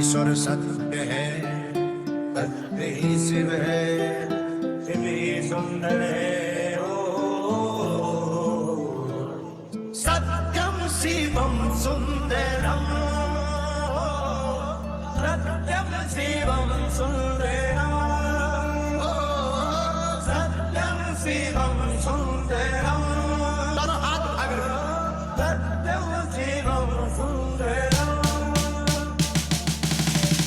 ईश्वर सत्य है, सत्य ही शिव है, शिव ही सुंदर है। सत्यम शिवम सुंदरम, सत्यम शिवम सुंदरम, सत्यम शिवम सुंदरम। दोनों हाथ अगर सत्यम शिवम सुंदरम।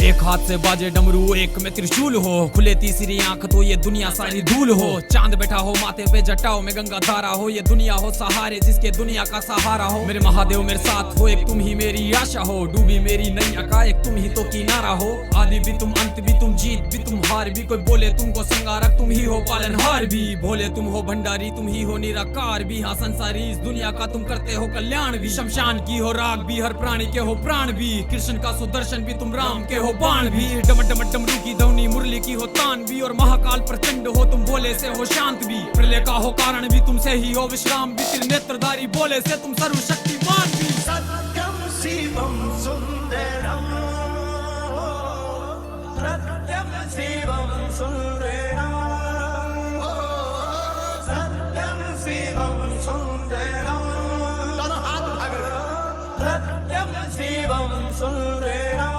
एक हाथ से बाजे डमरू, एक में त्रिशूल हो, खुले तीसरी आंख तो ये दुनिया सारी धूल हो। चांद बैठा हो माथे पे, जटाओं में गंगा धारा हो, ये दुनिया हो सहारे जिसके दुनिया का सहारा हो। मेरे महादेव मेरे साथ हो, एक तुम ही मेरी आशा हो, डूबी मेरी नैया का एक तुम ही तो किनारा हो। आदि भी तुम, अंत भी तुम, जीत भी तुम, हार भी। कोई बोले तुमको संगारक, तुम ही हो पालनहार भी। भोले तुम हो भंडारी, तुम ही हो निराकार भी। हाँ संसारी इस दुनिया का तुम करते हो कल्याण भी। शमशान की हो राग भी, हर प्राणी के हो प्राण भी। कृष्ण का सुदर्शन भी तुम, राम के हो बाण भी। डम डम डमरू की ध्वनि, मुरली की हो तान भी। और महाकाल प्रचंड हो तुम, भोले से हो शांत भी। प्रलय का हो कारण भी, तुमसे ही हो विश्राम भी। त्रिनेत्रधारी भोले से तुम सर्वशक्तिमान भी। सत्यम शिवम सुंदरम, सत्यम शिवम सुंदरम, सत्यम शिवम सुंदरम। दोनों हाथ अगर सत्यम शिवम सुंदरम,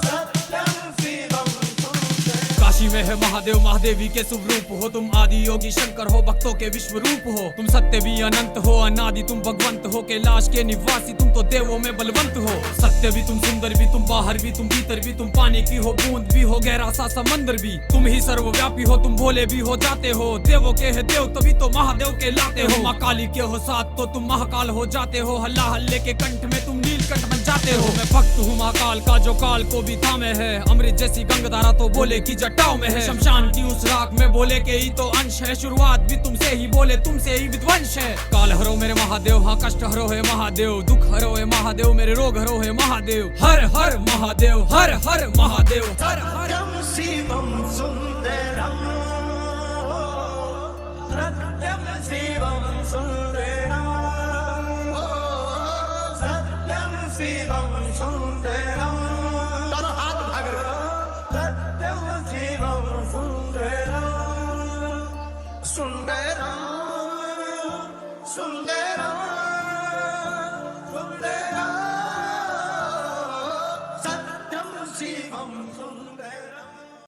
सत्यम शिवम सुंदरम। काशी में है महादेव, महादेवी के शुभ रूप हो तुम। आदि योगी शंकर हो, भक्तों के विश्व रूप हो तुम। सत्य भी अनंत हो, अनादि तुम भगवंत हो। कैलाश के निवासी तुम तो देवों में बलवंत हो। सत्य भी तुम, सुंदर भी तुम, बाहर भी तुम, भीतर भी तुम। पानी की हो बूंद भी हो, गहरा सा समंदर भी। तुम ही सर्वव्यापी हो तुम, भोले भी हो जाते हो। देवों के है देव तभी तो महादेव के लाते हो। माँ काली के हो साथ तो तुम महाकाल हो जाते हो। हल्ला हल्ले के कंठ में तुम नीलकंठ बन जाते हो। मैं भक्त हूँ महाकाल का जो काल को भी थामे है। अमृत जैसी गंगाधारा तो भोले की जटाओं में है। शमशान की उस राख में भोले के ही तो अंश है। शुरुआत भी तुमसे ही, भोले तुमसे ही विध्वंस है। काल हरो मेरे महादेव, हाँ कष्ट हरो है महादेव। दुख हरो है महादेव, मेरे रोग हरो है महादेव। हर हर महादेव, हर हर महादेव, हर हर। सत्यम शिवम सुंदरम, सत्यम शिवम सुंदरम, सत्यम शिवम सुंदरम। दोनों हाथ अगर सत्यम शिवम सुंदरम, सुंदरम, सुंदरम।